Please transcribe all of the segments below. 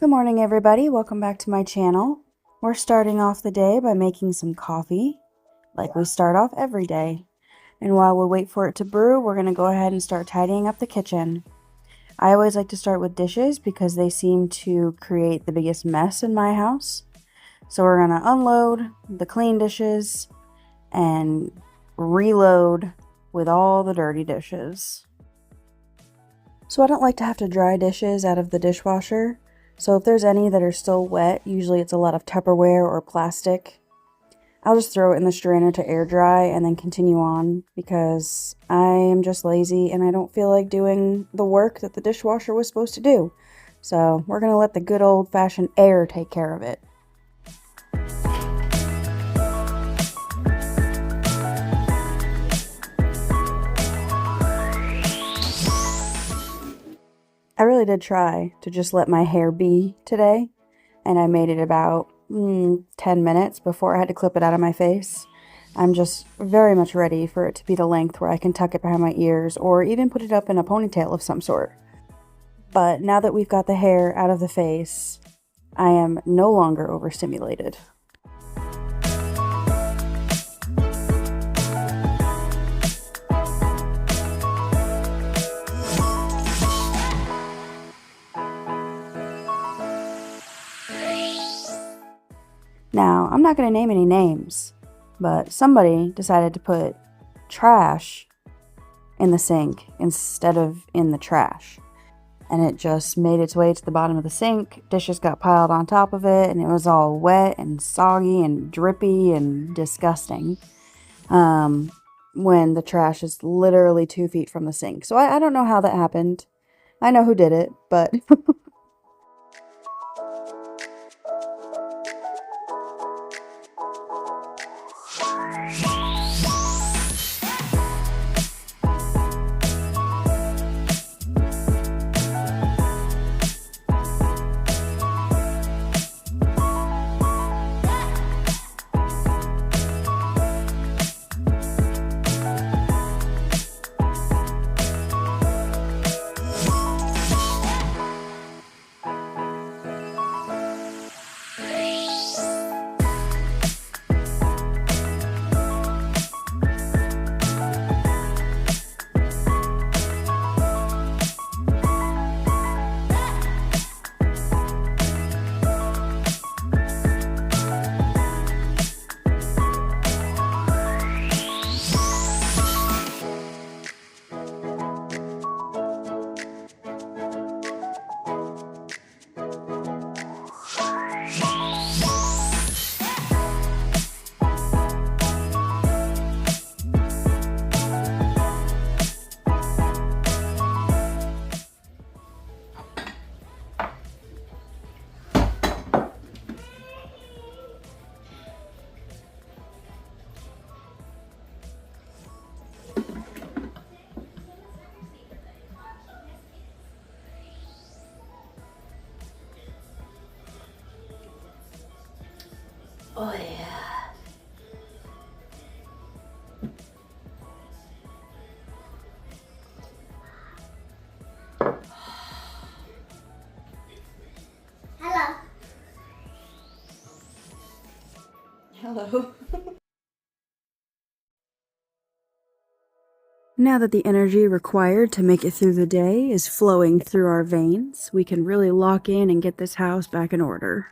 Good morning, everybody. Welcome back to my channel. We're starting off the day by making some coffee, like we start off every day. And while we wait for it to brew, we're going to go ahead and start tidying up the kitchen. I always like to start with dishes because they seem to create the biggest mess in my house. So we're going to unload the clean dishes and reload with all the dirty dishes. So I don't like to have to dry dishes out of the dishwasher. So if there's any that are still wet, usually it's a lot of Tupperware or plastic, I'll just throw it in the strainer to air dry and then continue on because I am just lazy and I don't feel like doing the work that the dishwasher was supposed to do. So we're going to let the good old-fashioned air take care of it. I really did try to just let my hair be today, and I made it about 10 minutes before I had to clip it out of my face. I'm just very much ready for it to be the length where I can tuck it behind my ears or even put it up in a ponytail of some sort. But now that we've got the hair out of the face, I am no longer overstimulated. Now, I'm not going to name any names, but somebody decided to put trash in the sink instead of in the trash. And it just made its way to the bottom of the sink. Dishes got piled on top of it, and it was all wet and soggy and drippy and disgusting. When the trash is literally 2 feet from the sink. So I don't know how that happened. I know who did it, but... Oh yeah. Hello. Hello. Now that the energy required to make it through the day is flowing through our veins, we can really lock in and get this house back in order.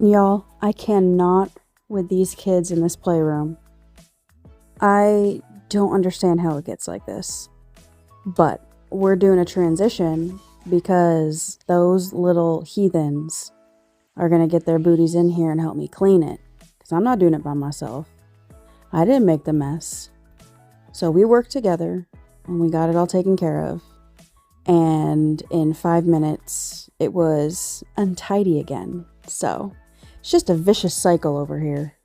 Y'all, I cannot with these kids in this playroom. I don't understand how it gets like this. But we're doing a transition because those little heathens are going to get their booties in here and help me clean it. Because I'm not doing it by myself. I didn't make the mess. So we worked together and we got it all taken care of. And in 5 minutes, it was untidy again. So it's just a vicious cycle over here.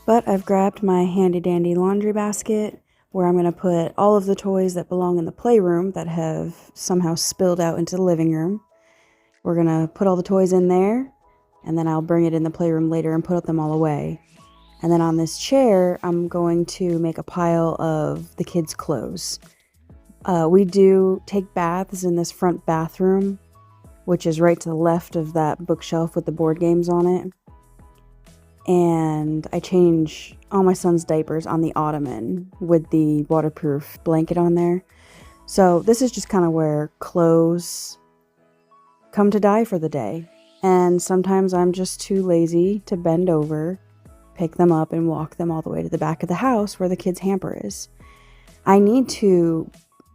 But I've grabbed my handy dandy laundry basket where I'm going to put all of the toys that belong in the playroom that have somehow spilled out into the living room. We're going to put all the toys in there, and then I'll bring it in the playroom later and put them all away. And then on this chair, I'm going to make a pile of the kids' clothes. We do take baths in this front bathroom, which is right to the left of that bookshelf with the board games on it. And I change all my son's diapers on the ottoman with the waterproof blanket on there. So this is just kind of where clothes come to die for the day. And sometimes I'm just too lazy to bend over, pick them up, and walk them all the way to the back of the house where the kids' hamper is. I need to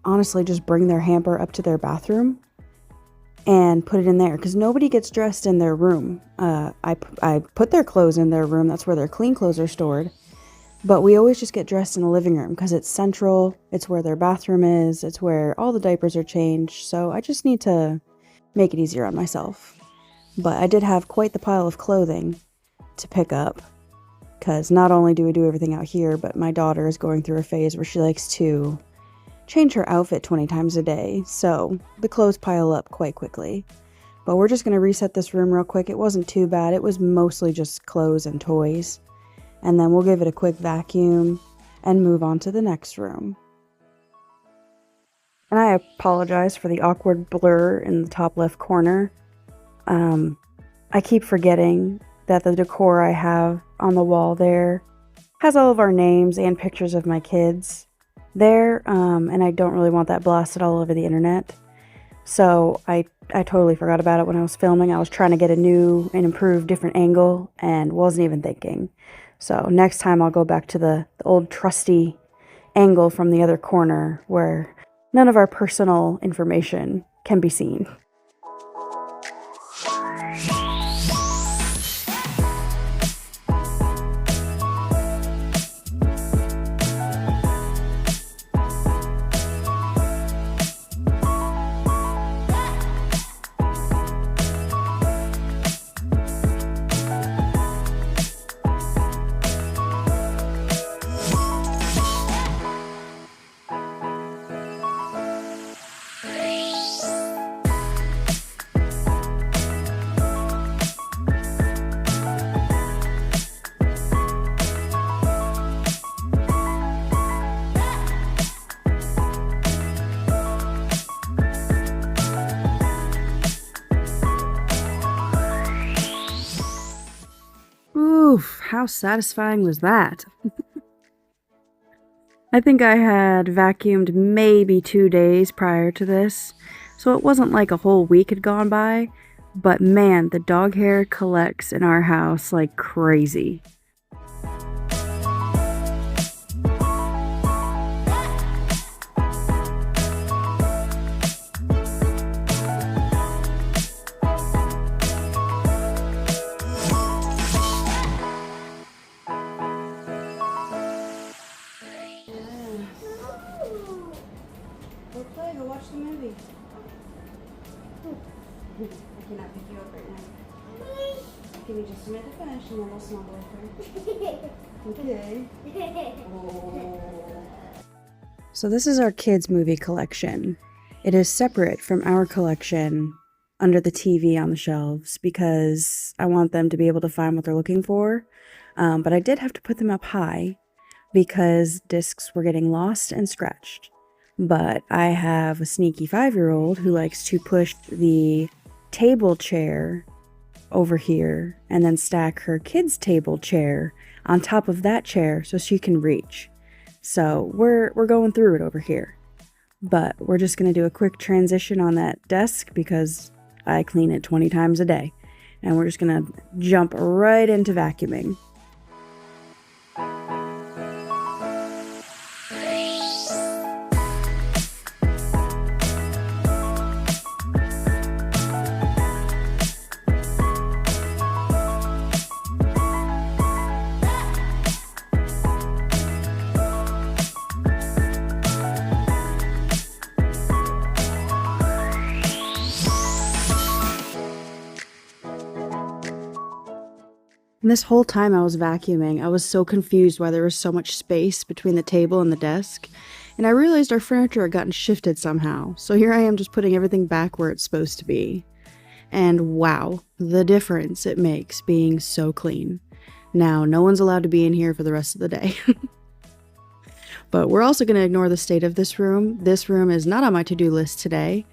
honestly just bring their hamper up to their bathroom and put it in there because nobody gets dressed in their room. I put their clothes in their room. That's where their clean clothes are stored. But we always just get dressed in the living room because it's central. It's where their bathroom is. It's where all the diapers are changed. So I just need to make it easier on myself. But I did have quite the pile of clothing to pick up because not only do we do everything out here, but my daughter is going through a phase where she likes to change her outfit 20 times a day, so the clothes pile up quite quickly. But we're just going to reset this room real quick. It wasn't too bad. It was mostly just clothes and toys. And then we'll give it a quick vacuum and move on to the next room. And I apologize for the awkward blur in the top left corner. I keep forgetting that the decor I have on the wall there has all of our names and pictures of my kids there, and I don't really want that blasted all over the internet. So I totally forgot about it when I was filming. I was trying to get a new and improved different angle and wasn't even thinking. So next time I'll go back to the old trusty angle from the other corner where none of our personal information can be seen. Oof, how satisfying was that? I think I had vacuumed maybe 2 days prior to this, so it wasn't like a whole week had gone by, but man, the dog hair collects in our house like crazy. Go watch the movie. I cannot pick you up right now. Give me just a minute to finish and then we'll snuggle with her. Okay. Oh. So this is our kids' movie collection. It is separate from our collection under the TV on the shelves because I want them to be able to find what they're looking for. But I did have to put them up high because discs were getting lost and scratched. But I have a sneaky 5-year-old who likes to push the table chair over here and then stack her kids' table chair on top of that chair so she can reach. So we're going through it over here. But we're just going to do a quick transition on that desk because I clean it 20 times a day. And we're just gonna jump right into vacuuming. And this whole time I was vacuuming, I was so confused why there was so much space between the table and the desk. And I realized our furniture had gotten shifted somehow. So here I am just putting everything back where it's supposed to be. And wow, the difference it makes being so clean. Now, no one's allowed to be in here for the rest of the day. But we're also going to ignore the state of this room. This room is not on my to-do list today.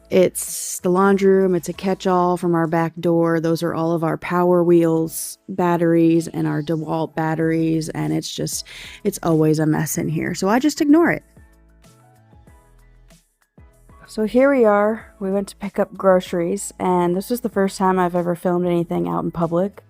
It's the laundry room. It's a catch-all from our back door. Those are all of our Power Wheels batteries and our DeWalt batteries, and it's always a mess in here. So I just ignore it. So here we are. We went to pick up groceries, and this is the first time I've ever filmed anything out in public.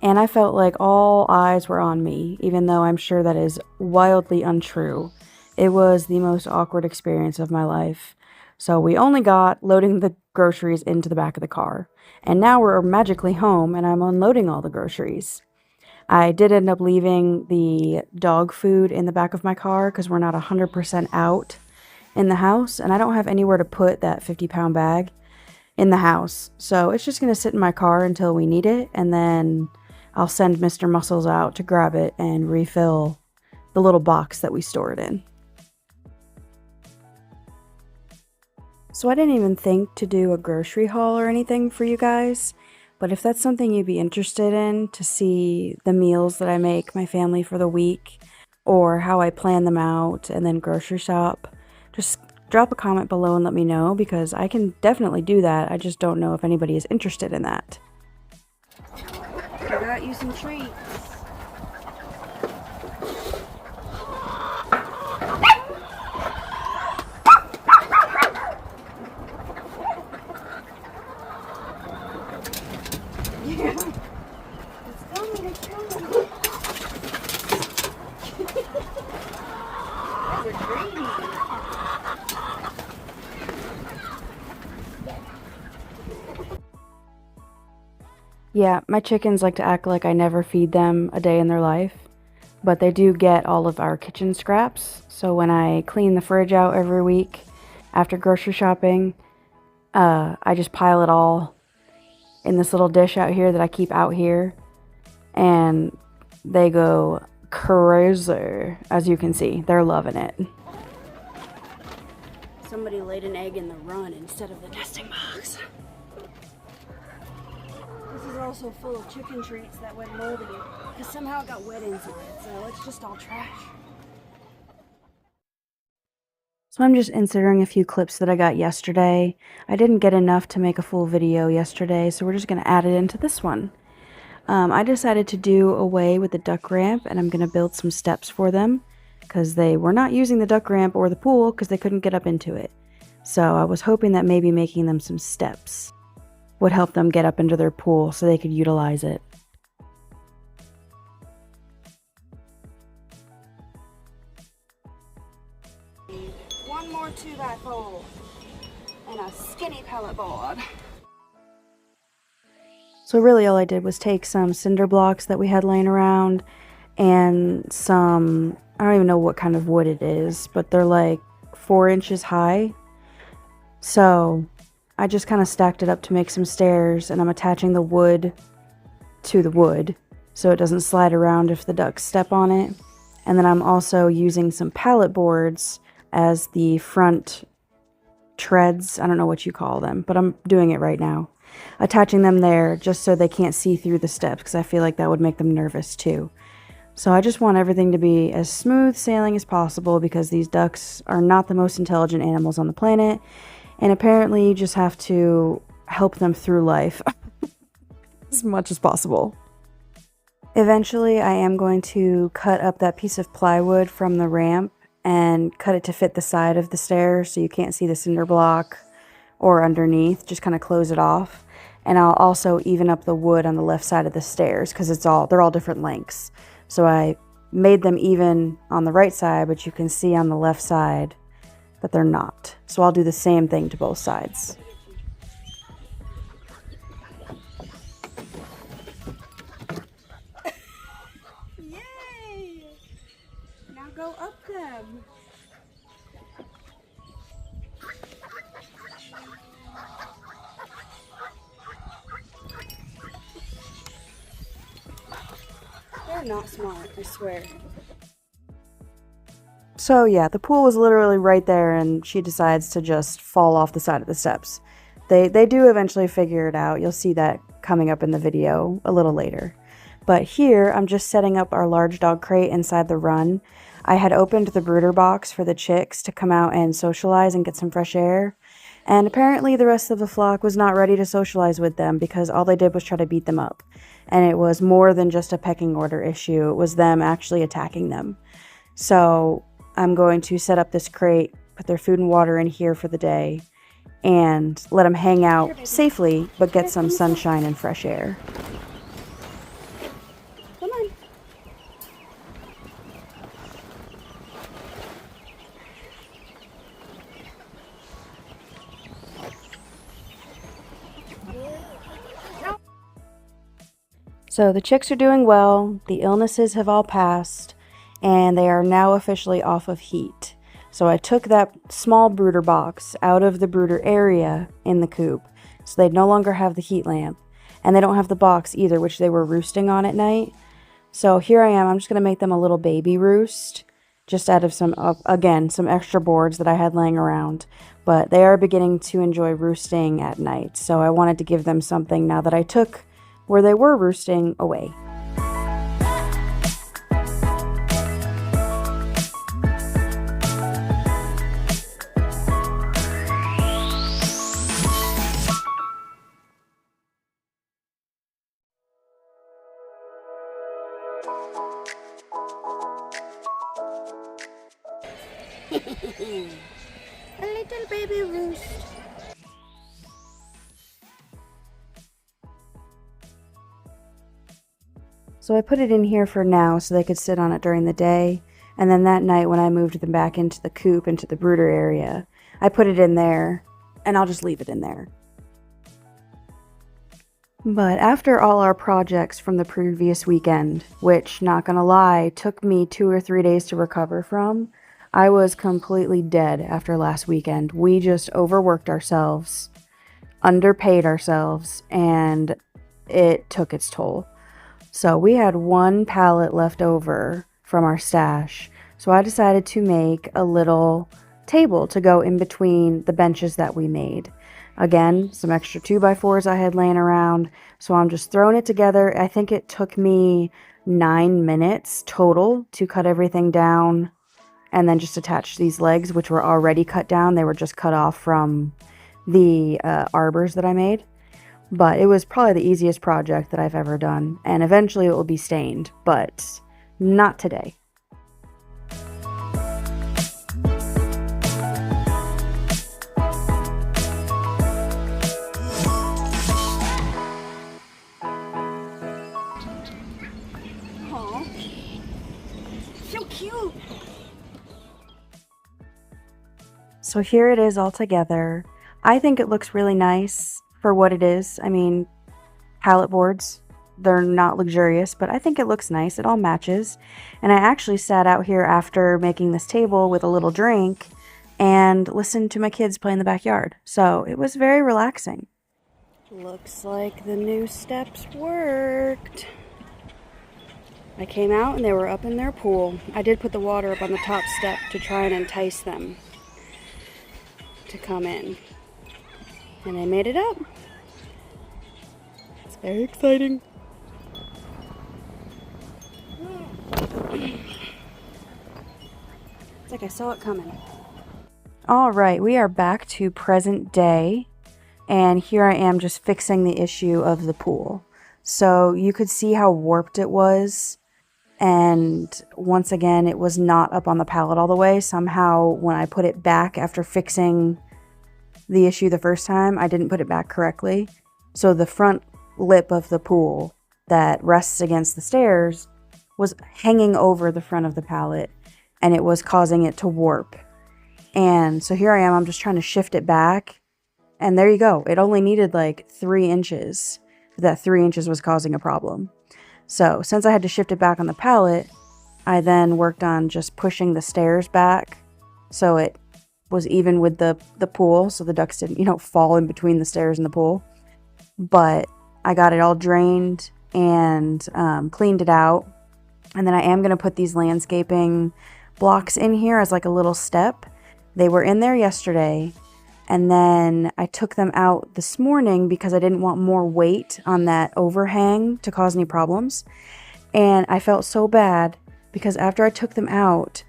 And I felt like all eyes were on me, even though I'm sure that is wildly untrue. It was the most awkward experience of my life. So we only got loading the groceries into the back of the car. And now we're magically home and I'm unloading all the groceries. I did end up leaving the dog food in the back of my car because we're not 100% out in the house. And I don't have anywhere to put that 50-pound bag in the house. So it's just going to sit in my car until we need it. And then I'll send Mr. Muscles out to grab it and refill the little box that we store it in. So I didn't even think to do a grocery haul or anything for you guys, but if that's something you'd be interested in, to see the meals that I make my family for the week, or how I plan them out and then grocery shop, just drop a comment below and let me know, because I can definitely do that. I just don't know if anybody is interested in that. I got you some treats. Yeah, my chickens like to act like I never feed them a day in their life, but they do get all of our kitchen scraps. So when I clean the fridge out every week after grocery shopping, I just pile it all in this little dish out here that I keep out here, and they go crazy. As you can see, they're loving it. Somebody laid an egg in the run instead of the nesting box. This is also full of chicken treats that went moldy because somehow it got wet inside, so it's just all trash. So I'm just inserting a few clips that I got yesterday. I didn't get enough to make a full video yesterday, so we're just going to add it into this one. I decided to do away with the duck ramp, and I'm going to build some steps for them because they were not using the duck ramp or the pool because they couldn't get up into it. So I was hoping that maybe making them some steps would help them get up into their pool so they could utilize it. One more 2x4 and a skinny pellet board. So really all I did was take some cinder blocks that we had laying around and some, I don't even know what kind of wood it is, but they're like 4 inches high. So I just kind of stacked it up to make some stairs, and I'm attaching the wood to the wood so it doesn't slide around if the ducks step on it. And then I'm also using some pallet boards as the front treads. I don't know what you call them, but I'm doing it right now. Attaching them there just so they can't see through the steps, because I feel like that would make them nervous too. So I just want everything to be as smooth sailing as possible, because these ducks are not the most intelligent animals on the planet. And apparently you just have to help them through life as much as possible. Eventually I am going to cut up that piece of plywood from the ramp and cut it to fit the side of the stairs so you can't see the cinder block or underneath, just kind of close it off. And I'll also even up the wood on the left side of the stairs because they're all different lengths. So I made them even on the right side, but you can see on the left side that they're not. So I'll do the same thing to both sides. Yay! Now go up them. They're not smart, I swear. So yeah, the pool was literally right there and she decides to just fall off the side of the steps. They do eventually figure it out. You'll see that coming up in the video a little later. But here, I'm just setting up our large dog crate inside the run. I had opened the brooder box for the chicks to come out and socialize and get some fresh air. And apparently the rest of the flock was not ready to socialize with them because all they did was try to beat them up. And it was more than just a pecking order issue. It was them actually attacking them. So I'm going to set up this crate, put their food and water in here for the day, and let them hang out safely, but get some sunshine and fresh air. Come on. So the chicks are doing well, the illnesses have all passed, and they are now officially off of heat. So I took that small brooder box out of the brooder area in the coop, so they no longer have the heat lamp, and they don't have the box either, which they were roosting on at night. So here I am, I'm just going to make them a little baby roost, just out of some extra boards that I had laying around. But they are beginning to enjoy roosting at night, so I wanted to give them something now that I took where they were roosting away. A little baby roost. So I put it in here for now so they could sit on it during the day. And then that night when I moved them back into the coop, into the brooder area, I put it in there and I'll just leave it in there. But after all our projects from the previous weekend, which, not gonna lie, took me 2 or 3 days to recover from, I was completely dead after last weekend. We just overworked ourselves, underpaid ourselves, and it took its toll. So we had 1 pallet left over from our stash. So I decided to make a little table to go in between the benches that we made. Again, some extra 2x4s I had laying around. So I'm just throwing it together. I think it took me 9 minutes total to cut everything down and then just attach these legs, which were already cut down. They were just cut off from the arbors that I made. But it was probably the easiest project that I've ever done. And eventually it will be stained, but not today. Aw, so cute. So here it is all together. I think it looks really nice for what it is. I mean, pallet boards, they're not luxurious, but I think it looks nice. It all matches. And I actually sat out here after making this table with a little drink and listened to my kids play in the backyard. So it was very relaxing. Looks like the new steps worked. I came out and they were up in their pool. I did put the water up on the top step to try and entice them to come in. And they made it up. It's very exciting. It's like I saw it coming. All right, we are back to present day. And here I am just fixing the issue of the pool. So you could see how warped it was. And once again, it was not up on the pallet all the way. Somehow, when I put it back after fixing the issue the first time. I didn't put it back correctly. So the front lip of the pool that rests against the stairs was hanging over the front of the pallet, and it was causing it to warp. And so here I am, I'm just trying to shift it back, and there you go. It only needed like 3 inches. That 3 inches was causing a problem. So since I had to shift it back on the pallet, I then worked on just pushing the stairs back so it was even with the pool, so the ducks didn't, fall in between the stairs and the pool. But I got it all drained and cleaned it out. And then I am going to put these landscaping blocks in here as like a little step. They were in there yesterday, and then I took them out this morning because I didn't want more weight on that overhang to cause any problems. And I felt so bad because after I took them out,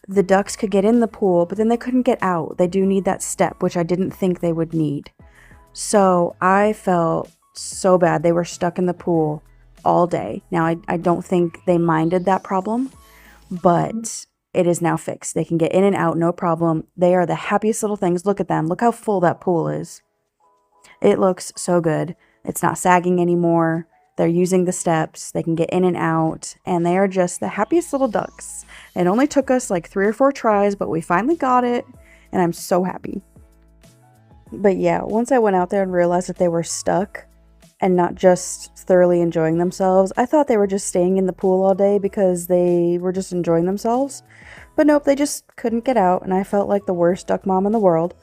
the ducks could get in the pool, but then they couldn't get out. They do need that step, which I didn't think they would need. So I felt so bad. They were stuck in the pool all day. Now, I don't think they minded that problem, but it is now fixed. They can get in and out, no problem. They are the happiest little things. Look at them. Look how full that pool is. It looks so good. It's not sagging anymore. They're using the steps. They can get in and out, and they are just the happiest little ducks. It only took us like 3 or 4 tries, but we finally got it, and I'm so happy. But yeah, once I went out there and realized that they were stuck and not just thoroughly enjoying themselves, I thought they were just staying in the pool all day because they were just enjoying themselves. But nope, they just couldn't get out, and I felt like the worst duck mom in the world.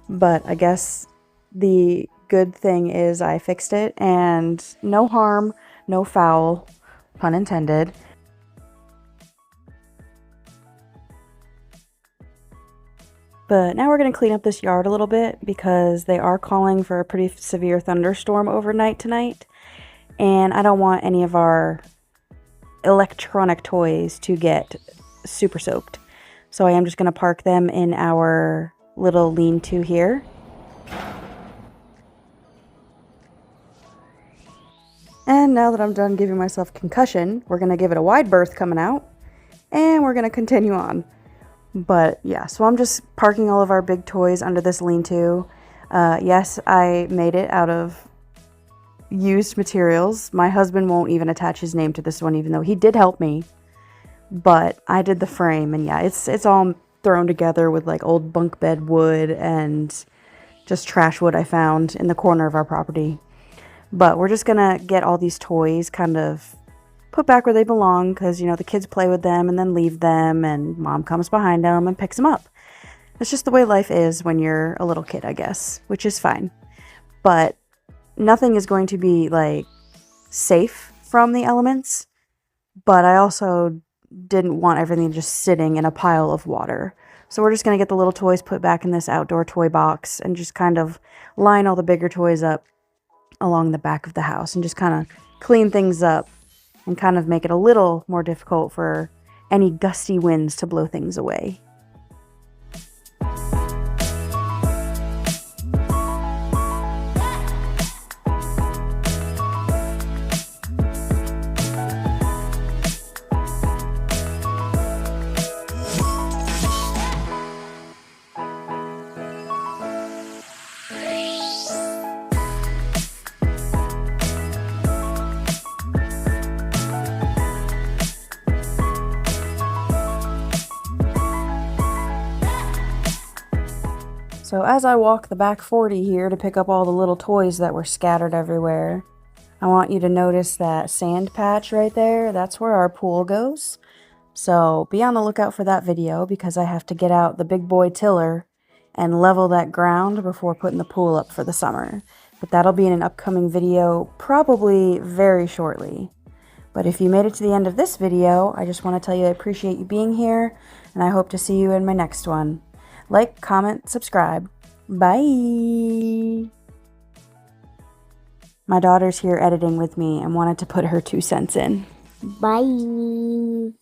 But I guess the good thing is I fixed it, and no harm, no foul, pun intended. But now we're going to clean up this yard a little bit because they are calling for a pretty severe thunderstorm overnight tonight. And I don't want any of our electronic toys to get super soaked. So I am just going to park them in our little lean-to here. And now that I'm done giving myself concussion, we're going to give it a wide berth coming out. And we're going to continue on. But yeah, so I'm just parking all of our big toys under this lean-to. Yes, I made it out of used materials. My husband won't even attach his name to this one, even though he did help me. But I did the frame, and yeah, it's all thrown together with like old bunk bed wood and just trash wood I found in the corner of our property. But we're just gonna get all these toys kind of put back where they belong because, the kids play with them and then leave them, and mom comes behind them and picks them up. It's just the way life is when you're a little kid, I guess, which is fine. But nothing is going to be like safe from the elements, but I also didn't want everything just sitting in a pile of water. So we're just going to get the little toys put back in this outdoor toy box and just kind of line all the bigger toys up along the back of the house and just kind of clean things up and kind of make it a little more difficult for any gusty winds to blow things away. So as I walk the back 40 here to pick up all the little toys that were scattered everywhere, I want you to notice that sand patch right there. That's where our pool goes. So be on the lookout for that video because I have to get out the big boy tiller and level that ground before putting the pool up for the summer. But that'll be in an upcoming video probably very shortly. But if you made it to the end of this video, I just want to tell you I appreciate you being here, and I hope to see you in my next one. Like, comment, subscribe. Bye! My daughter's here editing with me and wanted to put her 2 cents in. Bye!